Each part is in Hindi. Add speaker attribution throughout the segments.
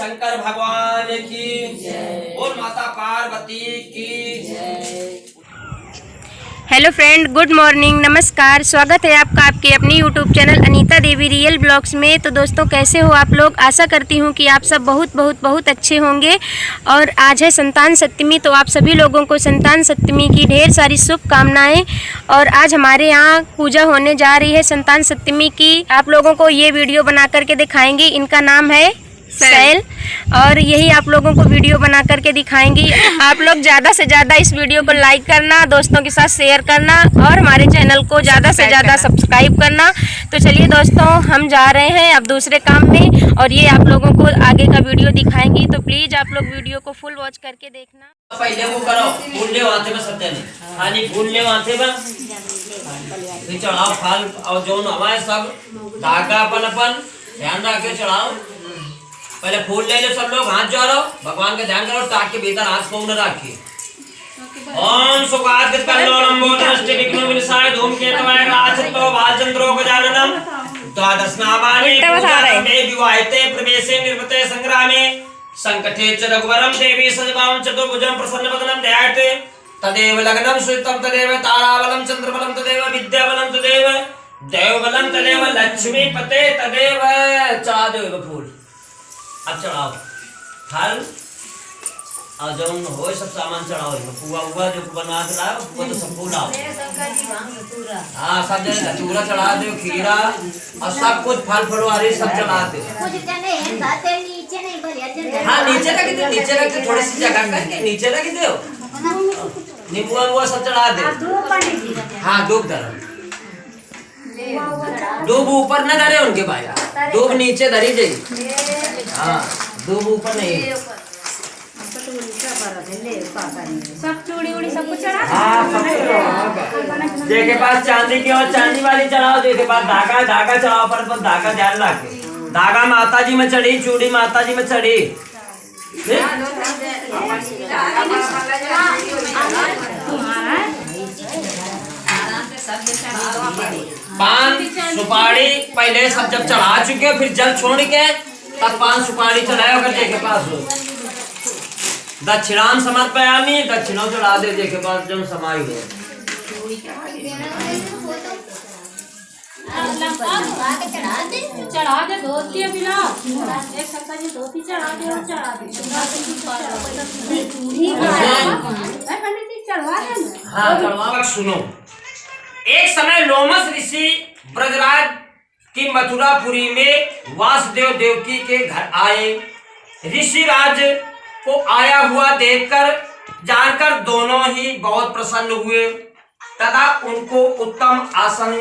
Speaker 1: शंकर भगवान की बोल, माता पार्वती की।
Speaker 2: हेलो फ्रेंड, गुड मॉर्निंग, नमस्कार। स्वागत है आपका आपके अपनी YouTube channel Anita Devi real blogs में। तो दोस्तों, कैसे हो आप लोग? आशा करती हूँ कि आप सब बहुत अच्छे होंगे। और आज है संतान सप्तमी, तो आप सभी लोगों को संतान सप्तमी की ढेर सारी शुभकामनाएं। और आज हमारे यहाँ पूजा होने जा रही है संतान सप्तमी की। आप लोगों को ये वीडियो बना करके दिखाएंगे। इनका नाम है सैल, और यही आप लोगों को वीडियो बना करके दिखाएंगी। आप लोग ज़्यादा से ज़्यादा इस वीडियो को लाइक करना, दोस्तों के साथ शेयर करना और हमारे चैनल को ज़्यादा से ज़्यादा सब्सक्राइब करना। तो चलिए दोस्तों, हम जा रहे हैं अब दूसरे काम में, और ये आप लोगों को आगे का वीडियो दिखाएंगी। तो प्लीज़ आप लोग वीडियो को फुल वॉच करके देखना।
Speaker 1: पहले वो करो, भूलने वाते में सत्य नहीं, खाली भूलने वाते में चढ़ाओ फल और जो हमारे सब धागा अपन ध्यान रख के चढ़ाओ। पहले फूल ले लो, सब लोग हाथ जोड़ो, भगवान का ध्यान करो, टाक के भीतर हाथ पाँव न रखिए। ओम सुखादित कल्लोलंबो दृष्टि विघ्न विनाशाय धूमकेतवाय राजतो भाजंत्रो गजाननम द्वादश नामानि मे विवाहिते प्रवेशे निर्वते संग्रामे संकटे च रघुवरम देवी सजगाम चतुर्भुजं प्रसन्नवदनं ध्यायते तदेव लग्नं सुयुक्तं तदेव ताराबलं चंद्रबलं तदेव विद्याबलं तदेव देवबलं तदेव लक्ष्मीपते तदेव चादेव फूल। अब चढ़ाओ फल और जो हो सब सामान चढ़ाओ। पुआ हुआ जो बना के लाओ वो तो सब फूल लाओ। हाँ, सब जगह चूरा चढ़ा दो, खीरा और सब कुछ फल फलवारी सब चढ़ा दो। हाँ, नीचे रख दो, नीचे रख दो, थोड़ी सी जगह करके नीचे रख दो। नींबुआ हुआ सब चढ़ा दो। हाँ, दूब धरो, दूब ऊपर न धरे उनके भाई, दूब नीचे धरी जाइए। हाँ, दूब ऊपर नहीं।
Speaker 2: सब चूड़ी उड़ी सब कुछ चढ़ा।
Speaker 1: हाँ, सब चढ़ाओ। जेके पास चांदी की और चांदी वाली चढ़ाओ, जेके पास धागा धागा चढ़ाओ। पर धागा ध्यान रखे, धागा माता जी में चढ़ी, चूड़ी माता जी में चढ़ी। पान सुपारी पहले सब जब चढ़ा चुके, फिर जल छोड़ के तब पान सुपारी चढ़ाए। अगर जेके पास हो दक्षिणाम समर्पयामि, दक्षिणों चढ़ा दे जेके पास जब समाई हो।
Speaker 3: चढ़ा दे धोती बिना एक सप्ताह की धोती चढ़ा दे और चढ़ा दे।
Speaker 1: हाँ, चढ़वा। सुनो, एक समय लोमस ऋषि ब्रजराज की मथुरापुरी में वासुदेव देवकी के घर आए। ऋषिराज को आया हुआ देखकर जानकर दोनों ही बहुत प्रसन्न हुए तथा उनको उत्तम आसन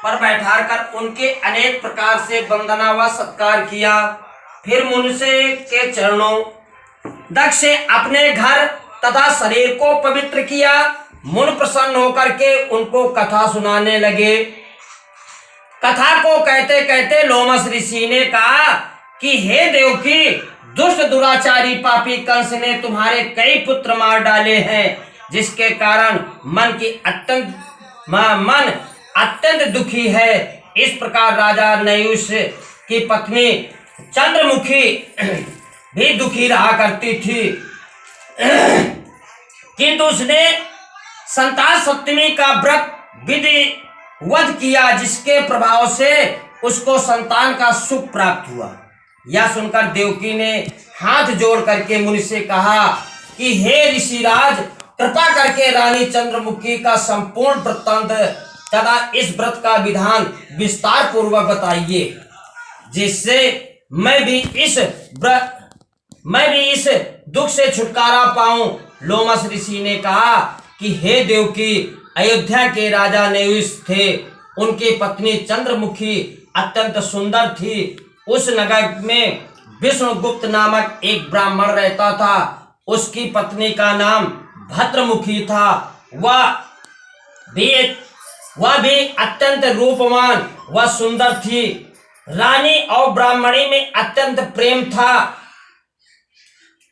Speaker 1: पर बैठाकर उनके अनेक प्रकार से वंदना व सत्कार किया। फिर मुनसे के चरणों दक्ष से अपने घर तथा शरीर को पवित्र किया। मुन प्रसन्न होकर के उनको कथा सुनाने लगे। कथा को कहते कहते लोमस ऋषि ने कहा कि हे देवकी, दुष्ट दुराचारी पापी कंस ने तुम्हारे कई पुत्र मार डाले हैं, जिसके कारण मन अत्यंत दुखी है। इस प्रकार राजा नयुष की पत्नी चंद्रमुखी भी दुखी रहा करती थी, किंतु उसने संतान सप्तमी का व्रत विधिवत किया, जिसके प्रभाव से उसको संतान का सुख प्राप्त हुआ। यह सुनकर देवकी ने हाथ जोड़ करके मुनि से कहा कि हे ऋषिराज, कृपा करके रानी चंद्रमुखी का संपूर्ण वृत्तांत तथा इस व्रत का विधान विस्तार पूर्वक बताइए, जिससे मैं भी इस दुख से छुटकारा पाऊं। लोमस ऋषि ने कहा कि हे देवकी, अयोध्या के राजा नयुष थे, उनकी पत्नी चंद्रमुखी अत्यंत सुंदर थी। उस नगर में विष्णुगुप्त नामक एक ब्राह्मण रहता था। उसकी पत्नी का नाम भद्रमुखी था। वह भी अत्यंत रूपवान व सुंदर थी। रानी और ब्राह्मणी में अत्यंत प्रेम था।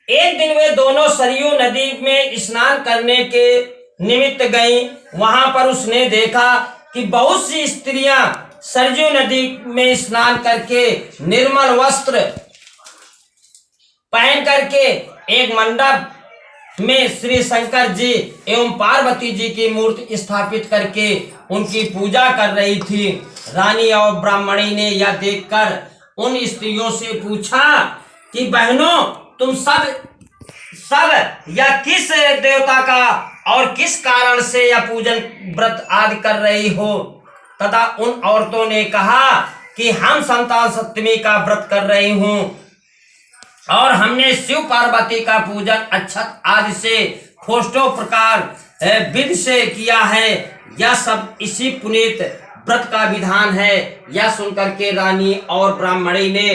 Speaker 1: एक दिन वे दोनों सरयू नदी में स्नान करने के निमित्त गईं। वहां पर उसने देखा कि बहुत सी स्त्रियां सरयू नदी में स्नान करके निर्मल वस्त्र पहन करके एक मंडप में श्री शंकर जी एवं पार्वती जी की मूर्ति स्थापित करके उनकी पूजा कर रही थी। रानी और ब्राह्मणी ने यह देखकर उन स्त्रियों से पूछा कि बहनों, तुम सब यह किस देवता का और किस कारण से यह पूजन व्रत आदि कर रही हो? तथा उन औरतों ने कहा कि हम संतान सप्तमी का व्रत कर रही हूँ और हमने शिव पार्वती का पूजन अक्षत आदि से खोष्टो प्रकार विधि से किया है। यह सब इसी पुनीत व्रत का विधान है। यह सुनकर के रानी और ब्राह्मणी ने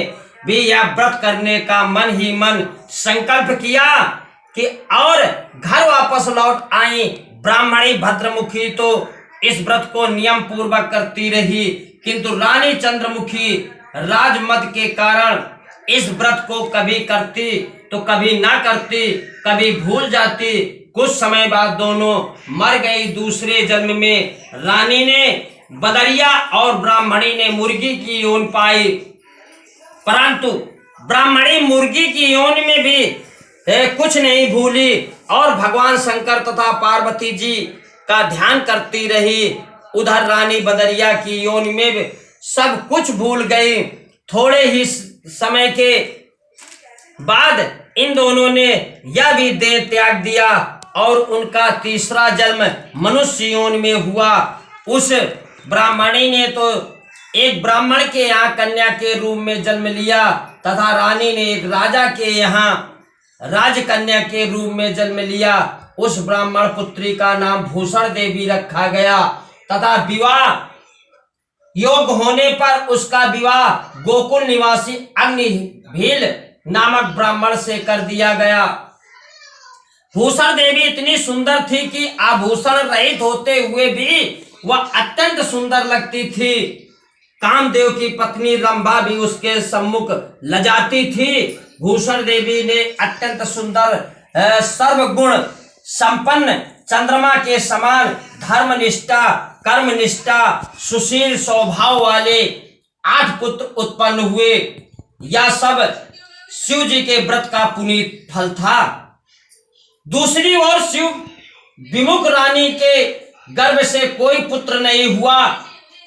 Speaker 1: भी यह व्रत करने का मन ही मन संकल्प किया कि और घर वापस लौट आई। ब्राह्मणी भद्रमुखी तो इस व्रत को नियम पूर्वक करती रही, किंतु रानी चंद्रमुखी राजमद के कारण इस व्रत को कभी करती तो कभी ना करती, कभी भूल जाती। कुछ समय बाद दोनों मर गई। दूसरे जन्म में रानी ने बदरिया और ब्राह्मणी ने मुर्गी की योनि पाई, परंतु ब्राह्मणी मुर्गी की योनि में भी कुछ नहीं भूली और भगवान शंकर तथा पार्वती जी का ध्यान करती रही। उधर रानी बदरिया की योनि में भी सब कुछ भूल गई। थोड़े ही समय के बाद इन दोनों ने यह भी देह त्याग दिया और उनका तीसरा जन्म मनुष्य योनि में हुआ। उस ब्राह्मणी ने तो एक ब्राह्मण के यहाँ कन्या के रूप में जन्म लिया तथा रानी ने एक राजा के यहाँ राजकन्या के रूप में जन्म लिया। उस ब्राह्मण पुत्री का नाम भूषण देवी रखा गया तथा विवाह योग होने पर उसका विवाह गोकुल निवासी अग्निभील नामक ब्राह्मण से कर दिया गया। भूषण देवी इतनी सुंदर थी कि आभूषण रहित होते हुए भी वह अत्यंत सुंदर लगती थी। कामदेव की पत्नी रंभा भी उसके सम्मुख लजाती थी। भूषण देवी ने अत्यंत सुंदर सर्वगुण संपन्न चंद्रमा के समान धर्मनिष्ठा कर्मनिष्ठा सुशील स्वभाव वाले 8 पुत्र उत्पन्न हुए। यह सब शिव जी के व्रत का पुनीत फल था। दूसरी ओर शिव विमुख रानी के गर्भ से कोई पुत्र नहीं हुआ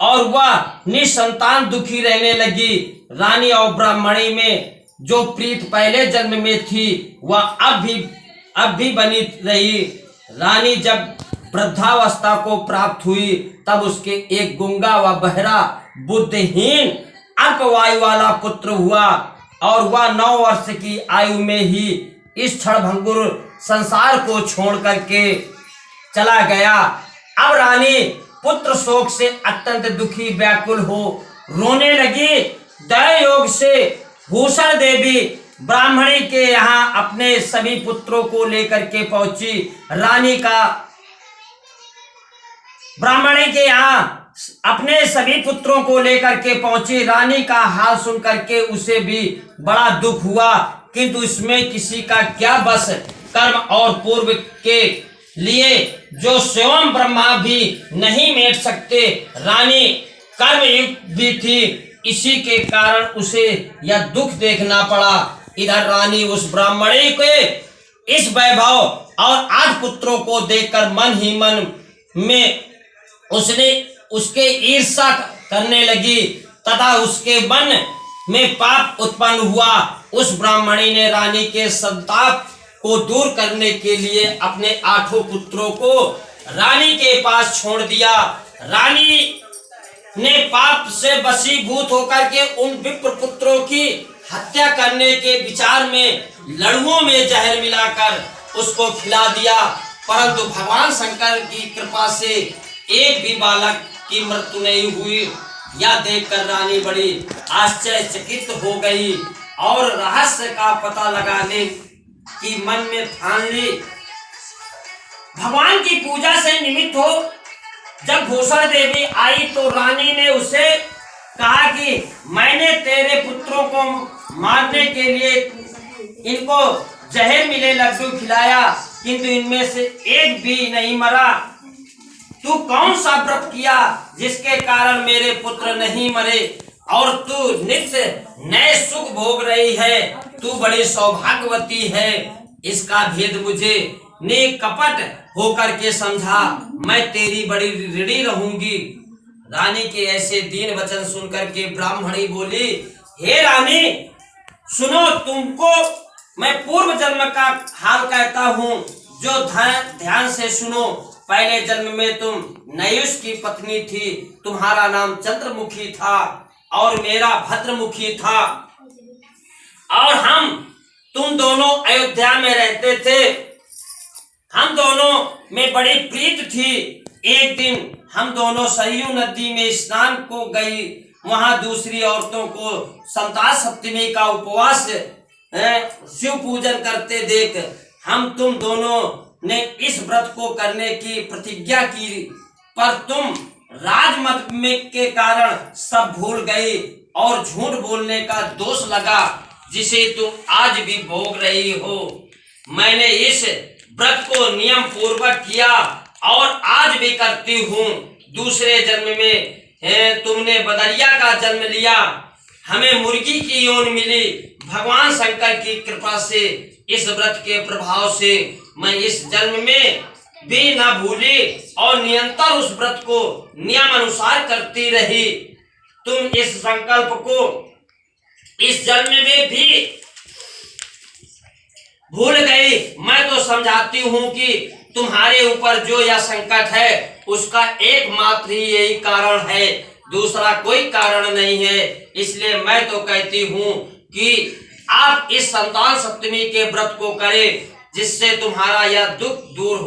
Speaker 1: और वह निसंतान दुखी रहने लगी। रानी और ब्राह्मणी में जो प्रीत पहले जन्म में थी वह अब भी बनी रही। रानी जब वृद्धावस्था को प्राप्त हुई तब उसके एक गूंगा व बहरा बुद्धिहीन अल्पवायु वाला पुत्र हुआ और वह 9 वर्ष की आयु में ही इस क्षणभंगुर संसार को छोड़ करके चला गया। अब रानी पुत्र शोक से अत्यंत दुखी व्याकुल हो रोने लगी। दया योग से भूषण देवी ब्राह्मणी के यहाँ अपने सभी पुत्रों को लेकर के पहुंची। ब्राह्मणी के यहाँ अपने सभी पुत्रों को लेकर के पहुंची। रानी का हाल सुन करके उसे भी बड़ा दुख हुआ, किंतु इसमें किसी का क्या बस। कर्म और पूर्व के लिए जो स्वयं ब्रह्मा भी नहीं मेट सकते। रानी कर्मयुक्त भी थी, इसी के कारण उसे यह दुख देखना पड़ा। इधर रानी उस ब्राह्मणी के इस वैभव और 8 पुत्रों को देखकर मन ही मन में उसने उसके ईर्ष्या करने लगी तथा उसके मन में पाप उत्पन्न हुआ। उस ब्राह्मणी ने रानी के संताप को दूर करने के लिए अपने 8 पुत्रों को रानी के पास छोड़ दिया। रानी ने पाप से वशीभूत होकर के उन विप्र पुत्रों की हत्या करने के विचार में लड़ुओं में जहर मिलाकर उसको खिला दिया, परंतु भगवान शंकर की कृपा से एक भी बालक की मृत्यु नहीं हुई। यह देखकर रानी बड़ी आश्चर्यचकित हो गई और रहस्य का पता लगाने की मन में ठान ली। भगवान की पूजा से निमित्त हो जब भूषण देवी आई तो रानी ने उसे कहा कि मैंने तेरे पुत्रों को मारने के लिए इनको जहर मिले लड्डू खिलाया, किंतु इनमें से एक भी नहीं मरा। तू कौन सा व्रत किया जिसके कारण मेरे पुत्र नहीं मरे? और तू नित्य नए सुख भोग रही है, तू बड़ी सौभाग्यवती है। इसका भेद मुझे नेक कपट होकर के समझा, मैं तेरी बड़ी ऋणी रहूंगी। रानी के ऐसे दीन वचन सुनकर के ब्राह्मणी बोली, हे रानी सुनो, तुमको मैं पूर्व जन्म का हाल कहता हूँ, जो ध्यान से सुनो। पहले जन्म में तुम नयुष की पत्नी थी, तुम्हारा नाम चंद्रमुखी था और मेरा भद्रमुखी था, और तुम दोनों अयोध्या में रहते थे। हम दोनों में बड़ी प्रीत थी। एक दिन हम दोनों सरयू नदी में स्नान को गई। वहां दूसरी औरतों को संतान सप्तमी का उपवास शिव पूजन करते देख हम तुम दोनों ने इस व्रत को करने की प्रतिज्ञा की, पर तुम राजमत में के कारण सब भूल गई और झूठ बोलने का दोष लगा, जिसे तुम आज भी भोग रही हो। मैंने इस व्रत को नियम पूर्वक किया और आज भी करती हूँ। दूसरे जन्म में तुमने बदरिया का जन्म लिया, हमें मुर्गी की योनि मिली। भगवान शंकर की कृपा से, इस व्रत के प्रभाव से मैं इस जन्म में भी ना भूली और निरंतर उस व्रत को नियम अनुसार करती रही। तुम इस संकल्प को इस जन्म में भी भूल गई। मैं तो समझाती हूँ कि तुम्हारे ऊपर जो यह संकट है उसका एकमात्र ही यही कारण है, दूसरा कोई कारण नहीं है। इसलिए मैं तो कहती हूँ कि आप इस संतान सप्तमी के व्रत को करें, जिससे तुम्हारा यह दुख दूर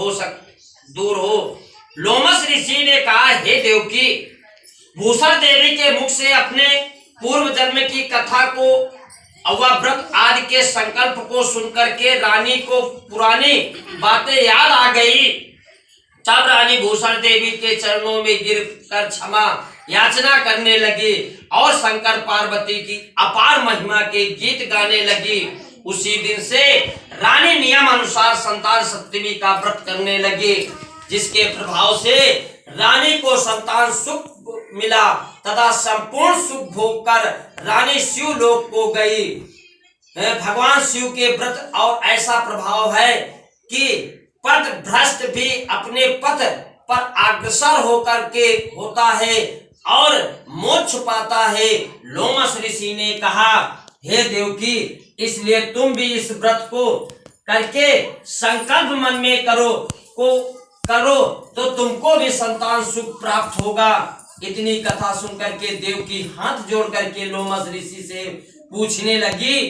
Speaker 1: हो। लोमस ऋषि ने कहा, हे देवकी, भूषण देवी के मुख से अपने पूर्व जन्म की कथा को अवा व्रत आदि के संकल्प को सुनकर के रानी को पुरानी बातें याद आ गई। तब रानी भूषण देवी के चरणों में गिरकर क्षमा याचना करने लगी और शंकर पार्वती की अपार महिमा के गीत गाने लगी। उसी दिन से रानी नियम अनुसार संतान सप्तमी का व्रत करने लगी, जिसके प्रभाव से रानी को संतान सुख मिला तथा संपूर्ण सुख भोग कर रानी शिव लोक को गई। भगवान शिव के व्रत और ऐसा प्रभाव है कि पथ भ्रष्ट भी अपने पथ पर अग्रसर होकर के होता है और मोक्ष पाता है। लोमस ऋषि ने कहा, हे देवकी, इसलिए तुम भी इस व्रत को करके संकल्प मन में करो तो तुमको भी संतान सुख प्राप्त होगा। इतनी कथा सुनकर के देवकी हाथ जोड़ करके लोमस ऋषि से पूछने लगी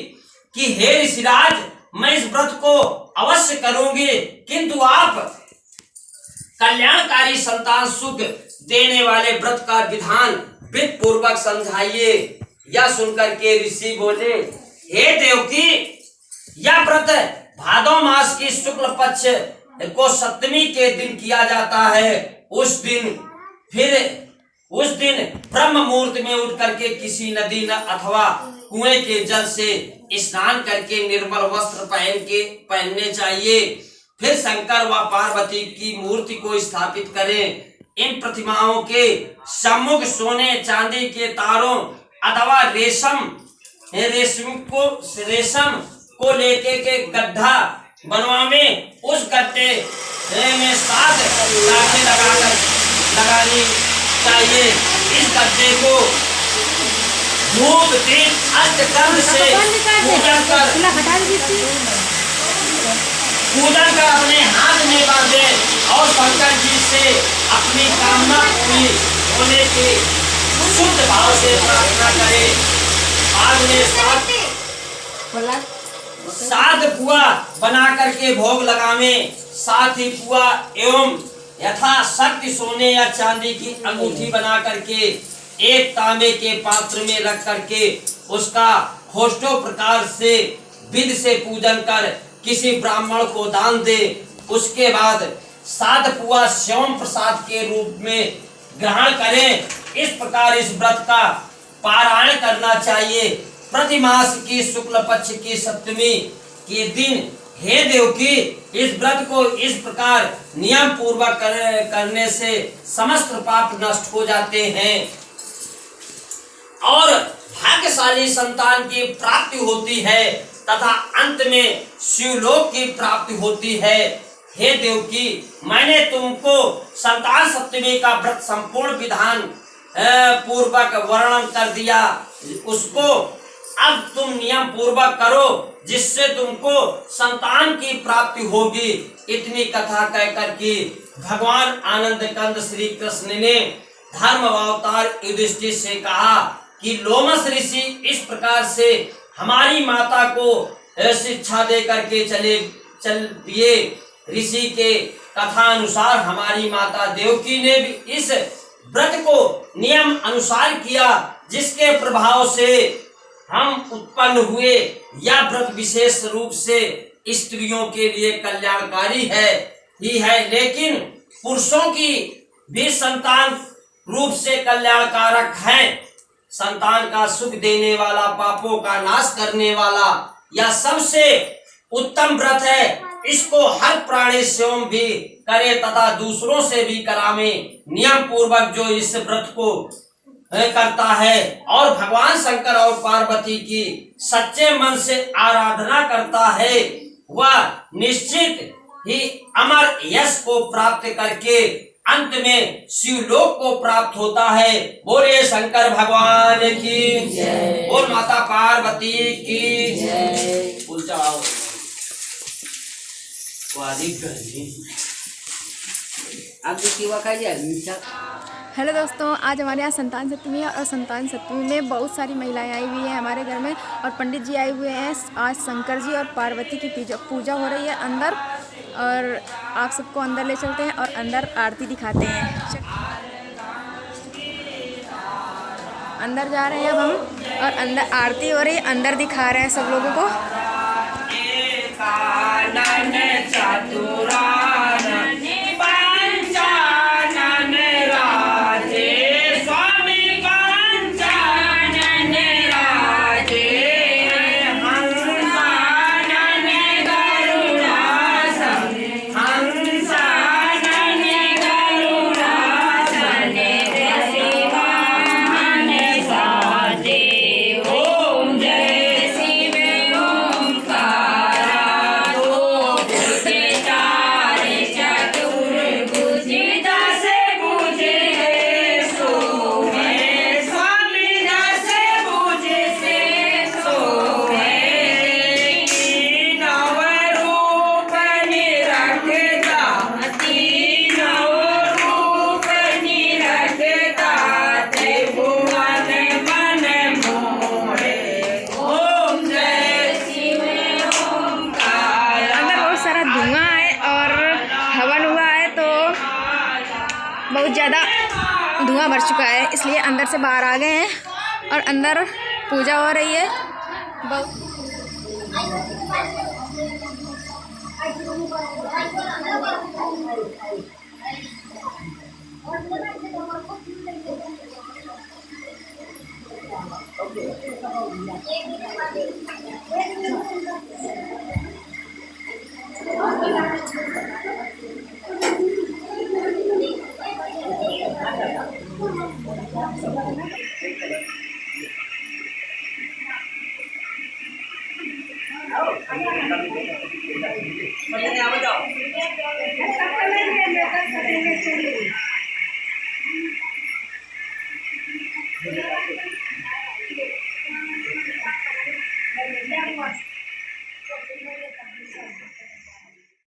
Speaker 1: कि हे ऋषिराज, मैं इस व्रत को अवश्य करूंगी, किंतु आप कल्याणकारी संतान सुख देने वाले व्रत का विधान विधि पूर्वक समझाइए। यह सुनकर के ऋषि बोले, हे देवकी, यह व्रत भादो मास की शुक्ल पक्ष को सप्तमी के दिन किया जाता है। उस दिन ब्रह्म मुहूर्त में उठ करके किसी नदी न अथवा कुएं के जल से स्नान करके निर्मल वस्त्र पहनने चाहिए। फिर शंकर व पार्वती की मूर्ति को स्थापित करें। इन प्रतिमाओं के सम्मुख सोने चांदी के तारों अथवा रेशम को लेके के गड्ढा बनवावे। उस गड्ढे में 7 लाखें लगानी चाहिए। इस गड्ढे को धूप दीप अष्टकंद से पूजन कर अपने हाथ में बांधे और शंकर जी से अपनी कामना पूरी होने की शुद्ध भाव से प्रार्थना करे। बाद में 7 पुआ बना करके भोग लगावे। साथ ही पुआ एवं यथाशक्ति सोने या चांदी की अंगूठी बना करके एक तांबे के पात्र में रख करके उसका होष्टो प्रकार से विधि से पूजन कर किसी ब्राह्मण को दान दे। उसके बाद 7 पुआ स्वयं प्रसाद के रूप में ग्रहण करें। इस प्रकार इस व्रत का पारायण करना चाहिए। प्रति मास की शुक्ल पक्ष की सप्तमी के दिन हे देवकी, इस व्रत को इस प्रकार नियम पूर्वक करने से समस्त पाप नष्ट हो जाते हैं। और भाग्यशाली संतान की प्राप्ति होती है तथा अंत में शिवलोक की प्राप्ति होती है। हे देवकी, मैंने तुमको संतान सप्तमी का व्रत संपूर्ण विधान पूर्वक वर्णन कर दिया, उसको अब तुम नियम पूर्वक करो जिससे तुमको संतान की प्राप्ति होगी। इतनी कथा कहकर के भगवान आनंद कंद श्री कृष्ण ने धर्म अवतार युधिष्ठिर से कहा कि लोमस ऋषि इस प्रकार से हमारी माता को शिक्षा दे करके चल दिए। ऋषि के कथा अनुसार हमारी माता देवकी ने भी इस व्रत को नियम अनुसार किया, जिसके प्रभाव से हम उत्पन्न हुए। यह व्रत विशेष रूप से स्त्रियों के लिए कल्याणकारी ही है, लेकिन पुरुषों की भी संतान रूप से कल्याणकारक है। संतान का सुख देने वाला, पापों का नाश करने वाला यह सबसे उत्तम व्रत है। इसको हर प्राणी स्वयं भी करे तथा दूसरों से भी करावे। नियम पूर्वक जो इस व्रत को करता है और भगवान शंकर और पार्वती की सच्चे मन से आराधना करता है, वह निश्चित ही अमर यश को प्राप्त करके अंत में शिवलोक को प्राप्त होता है। बोले शंकर भगवान की जय, बोल माता पार्वती की जय। फूल चढ़ाओ।
Speaker 4: हेलो दोस्तों, आज हमारे यहाँ संतान सप्तमी है और संतान सप्तमी में बहुत सारी महिलाएं आई हुई हैं हमारे घर में और पंडित जी आए हुए हैं। आज शंकर जी और पार्वती की पूजा हो रही है अंदर, और आप सबको अंदर ले चलते हैं और अंदर आरती दिखाते हैं। अंदर जा रहे हैं अब हम और अंदर आरती हो रही है, अंदर दिखा रहे हैं सब लोगों को। बहुत ज़्यादा धुआं भर चुका है, इसलिए अंदर से बाहर आ गए हैं और अंदर पूजा हो रही है।